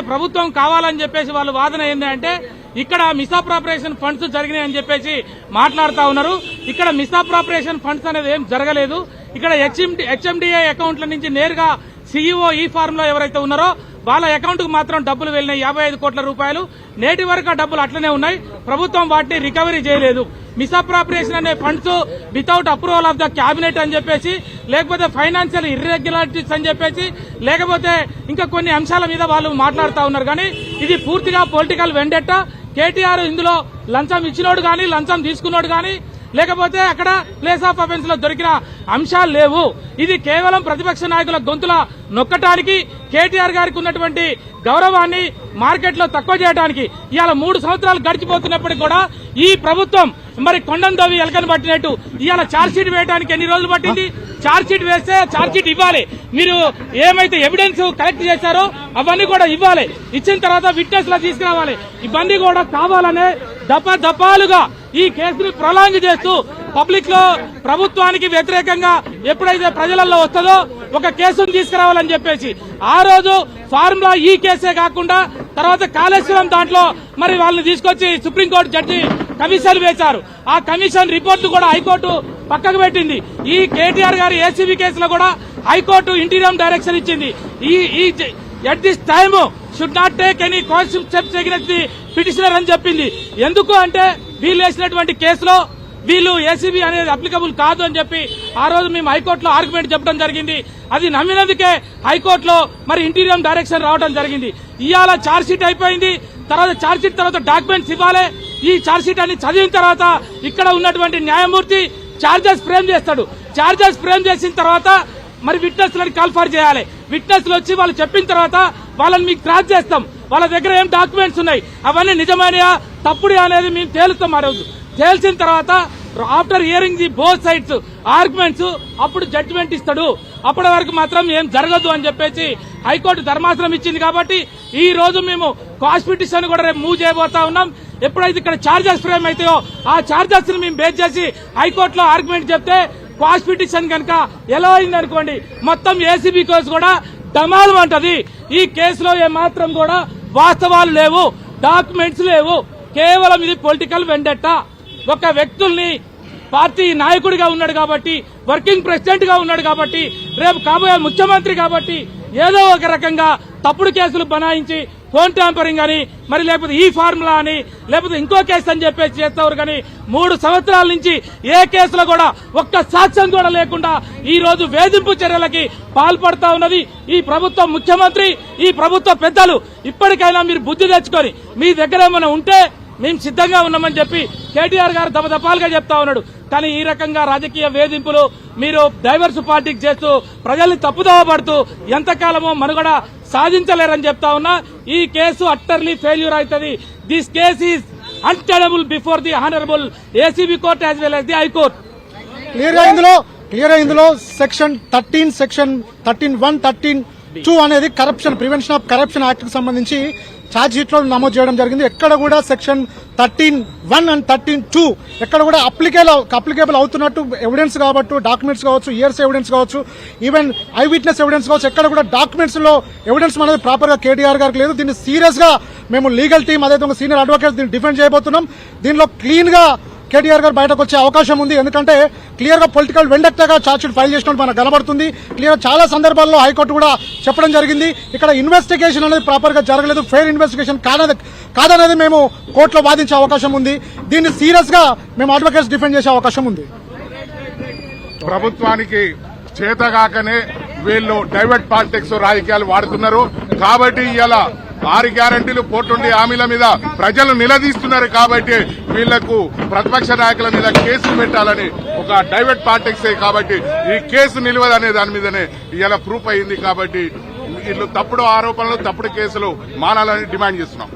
ప్రభుత్వం కావాలని చెప్పేసి వాళ్ళ వాదన ఏంటంటే ఇక్కడ మిస్అప్రాప్రియేషన్ ఫండ్స్ జరిగినాయని చెప్పేసి మాట్లాడుతా ఉన్నారు. ఇక్కడ మిస్అప్రాప్రియేషన్ ఫండ్స్ అనేది ఏం జరగలేదు. ఇక్కడ హెచ్ఎండిఏ అకౌంట్ల నుంచి నేరుగా సీఈఓ ఈ ఫార్మ్ లో ఎవరైతే ఉన్నారో వాళ్ళ అకౌంట్ కు మాత్రం డబ్బులు వెళ్లినాయి 55 కోట్ల రూపాయలు. నేటి వరకు ఆ డబ్బులు అట్లనే ఉన్నాయి. ప్రభుత్వం వాటిని రికవరీ చేయలేదు. మిస్అప్రాప్రియేషన్ అనే funds without approval of the cabinet అని చెప్పేసి, లేకపోతే ఫైనాన్షియల్ ఇర్రెగ్యులారిటీస్ అని చెప్పేసి, లేకపోతే ఇంకా కొన్ని అంశాల మీద వాళ్ళు మాట్లాడుతూ ఉన్నారు. కానీ ఇది పూర్తిగా పొలిటికల్ వెండెట్టా. కేటీఆర్ ఇందులో లంచం ఇచ్చినోడు గాని లంచం తీసుకున్నోడు గాని లేకపోతే అక్కడ ప్లేస్ ఆఫ్ అఫెన్స్ లో దొరికిన అంశాలు లేవు. ఇది కేవలం ప్రతిపక్ష నాయకుల గొంతుల నొక్కటానికి, కేటీఆర్ గారికి ఉన్నటువంటి గౌరవాన్ని మార్కెట్ లో తక్కువ చేయడానికి ఇవాళ 3 సంవత్సరాలు గడిచిపోతున్నప్పటికీ కూడా ఈ ప్రభుత్వం మరి కొండం దవ్వి ఎలకను పట్టినట్టు ఇవాళ ఛార్జ్ షీట్ వేయడానికి ఎన్ని రోజులు పట్టింది? ఛార్జ్ షీట్ వేస్తే ఛార్జ్ షీట్ ఇవ్వాలి. మీరు ఏమైతే ఎవిడెన్స్ కలెక్ట్ చేశారో అవన్నీ కూడా ఇవ్వాలి. ఇచ్చిన తర్వాత విట్నెస్ లా తీసుకురావాలి. ఇవన్నీ కూడా కావాలనే దఫాలుగా ఈ కేసుని ప్రొలాంగ్ చేస్తూ పబ్లిక్ లో ప్రభుత్వానికి వ్యతిరేకంగా ఎప్పుడైతే ప్రజలలో వస్తుందో ఒక కేసును తీసుకురావాలని చెప్పేసి ఆ రోజు ఫార్ములా ఈ కేసే కాకుండా తర్వాత కాళేశ్వరం దాంట్లో మరి వాళ్ళని తీసుకొచ్చి సుప్రీంకోర్టు జడ్జి కమిషన్ వేశారు. ఆ కమిషన్ రిపోర్టు కూడా హైకోర్టు పక్కకు పెట్టింది. ఈ కేటీఆర్ గారి ఏసీబీ కేసులో కూడా హైకోర్టు ఇంటీరియం డైరెక్షన్ ఇచ్చింది. At this time should not take any constitution steps against the petitioner అని చెప్పింది. ఎందుకు అంటే వీళ్ళు వేసినటువంటి కేసులో వీళ్ళు ఏసీబీ అనేది అప్లికబుల్ కాదు అని చెప్పి ఆ రోజు మేము హైకోర్టులో ఆర్గ్యుమెంట్ చెప్పడం జరిగింది. అది నమ్మినందుకే హైకోర్టులో మరి ఇంటీరియం డైరెక్షన్ రావడం జరిగింది. ఇవాళ ఛార్జ్ షీట్ అయిపోయింది. తర్వాత ఛార్జ్ షీట్ తర్వాత డాక్యుమెంట్స్ ఇవ్వాలి. ఈ ఛార్జ్ షీట్ అన్ని చదివిన తర్వాత ఇక్కడ ఉన్నటువంటి న్యాయమూర్తి ఛార్జెస్ ఫ్రేమ్ చేస్తాడు. ఛార్జెస్ ఫ్రేమ్ చేసిన తర్వాత మరి విట్నెస్ లను కాల్ఫర్ చేయాలి. విట్నెస్లు వచ్చి వాళ్ళు చెప్పిన తర్వాత వాళ్ళని మీకు ట్రాక్ చేస్తాం. వాళ్ళ దగ్గర ఏం డాక్యుమెంట్స్ ఉన్నాయి, అవన్నీ నిజమైనయా తప్పుడు అనేది మేము తేలుస్తాం. ఆ రోజు తేల్చిన తర్వాత after hearing the both sides arguments అప్పుడు జడ్జిమెంట్ ఇస్తాడు. అప్పటి వరకు మాత్రం ఏం జరగదు అని చెప్పేసి హైకోర్టు ధర్మాసనం ఇచ్చింది. కాబట్టి ఈ రోజు మేము కాస్ట్ పిటిషన్ కూడా రేపు మూవ్ చేయబోతా ఉన్నాం. ఎప్పుడైతే ఇక్కడ ఛార్జెస్ ఫ్రేమ్ అవుతాయో ఆ ఛార్జెస్ ని మేము బేస్ చేసి హైకోర్టులో ఆర్గ్యుమెంట్ చెప్తే కాస్ట్ పిటిషన్ కనుక ఎలా అయిందనుకోండి మొత్తం ఏసీబీ కేసు కూడా డమాలు అంటది. ఈ కేసులో ఏమాత్రం కూడా వాస్తవాలు లేవు, డాక్యుమెంట్స్ లేవు. కేవలం ఇది పొలిటికల్ వెండెట్టా. ఒక వ్యక్తుల్ని పార్టీ నాయకుడిగా ఉన్నాడు కాబట్టి, వర్కింగ్ ప్రెసిడెంట్ గా ఉన్నాడు కాబట్టి, రేపు కాబోయే ముఖ్యమంత్రి కాబట్టి ఏదో ఒక రకంగా తప్పుడు కేసులు బనాయించి ఫోన్ ట్యాంపరింగ్ అని మరి లేకపోతే ఈ ఫార్ములా అని లేకపోతే ఇంకో కేసు అని చెప్పేసి చేస్తారు. కానీ 3 సంవత్సరాల నుంచి ఏ కేసులో కూడా ఒక్క సాక్ష్యం కూడా లేకుండా ఈ రోజు వేధింపు చర్యలకి పాల్పడతా ఉన్నది ఈ ప్రభుత్వం. ముఖ్యమంత్రి, ఈ ప్రభుత్వ పెద్దలు ఇప్పటికైనా మీరు బుద్ధి తెచ్చుకొని మీ దగ్గర ఏమైనా ఉంటే మేము సిద్ధంగా ఉన్నామని చెప్పి కేటీఆర్ గారు దఫాలుగా చెప్తా ఉన్నాడు. కానీ ఈ రకంగా రాజకీయ వేధింపులు మీరు డైవర్స్ పార్టీకి చేస్తూ ప్రజల్ని తప్పుదోవ పడుతూ ఎంతకాలమో మనుగడ సాధించలేరని చెప్తా ఉన్నా. ఈ కేసు అట్టర్లీ ఫెయిల్యూర్ అవుతుంది. This case is untenable before the honourable ACB court as well as the high court. Clear ఇందులో సెక్షన్ 13, సెక్షన్ 13(1), 13(2) అనేది ప్రివెన్షన్ ఆఫ్ కరప్షన్ యాక్ట్ కు సంబంధించి ఛార్జ్ షీట్ లో నమోదు చేయడం జరిగింది. ఎక్కడ కూడా సెక్షన్ 13(1) అండ్ 13(2) ఎక్కడ కూడా అప్లికేబుల్ అవుతున్నట్టు ఎవిడెన్స్ కావచ్చు, డాక్యుమెంట్స్ కావచ్చు, ఇయర్స్ ఎవిడెన్స్ కావచ్చు, ఈవెన్ ఐ విట్నెస్ ఎవిడెన్స్ కావచ్చు, ఎక్కడ కూడా డాక్యుమెంట్స్ లో ఎవిడెన్స్ అనేది ప్రాపర్ గా కేటీఆర్ గారికి లేదు. దీన్ని సీరియస్ గా మేము లీగల్ టీం అదేవిధంగా సీనియర్ అడ్వకేట్స్ దీన్ని డిఫెండ్ చేయబోతున్నాం. దీనిలో క్లీన్ గా కేటీఆర్ గారు బయటకు వచ్చే అవకాశం ఉంది. ఎందుకంటే క్లియర్ గా పొలిటికల్ వెండెక్టాగా ఛార్జ్ షీట్ ఫైల్ చేసినట్టు మనకు కనబడుతుంది. క్లియర్ చాలా సందర్భాల్లో హైకోర్టు కూడా చెప్పడం జరిగింది. ఇక్కడ ఇన్వెస్టిగేషన్ అనేది ప్రాపర్ గా జరగలేదు, ఫెయిర్ ఇన్వెస్టిగేషన్ కాదనేది మేము కోర్టులో వాదించే అవకాశం ఉంది. దీన్ని సీరియస్ గా మేము అడ్వకేట్స్ డిఫెండ్ చేసే అవకాశం ఉంది. ప్రభుత్వానికి చేతగాకనే వీళ్ళు డైవర్ట్ పాలిటిక్స్ రాజకీయాలు వాడుతున్నారు. కాబట్టి ఇలా 6 గ్యారంటీలు 420 హామీల మీద ప్రజలు నిలదీస్తున్నారు. కాబట్టి వీళ్లకు ప్రతిపక్ష నాయకుల మీద కేసులు పెట్టాలని ఒక డైవర్ట్ పాలిటిక్సే. కాబట్టి ఈ కేసు నిలవదనే దాని మీదనే ఇలా ప్రూఫ్ అయింది. కాబట్టి వీళ్ళు తప్పుడు ఆరోపణలు, తప్పుడు కేసులు మానాలని డిమాండ్ చేస్తున్నాం.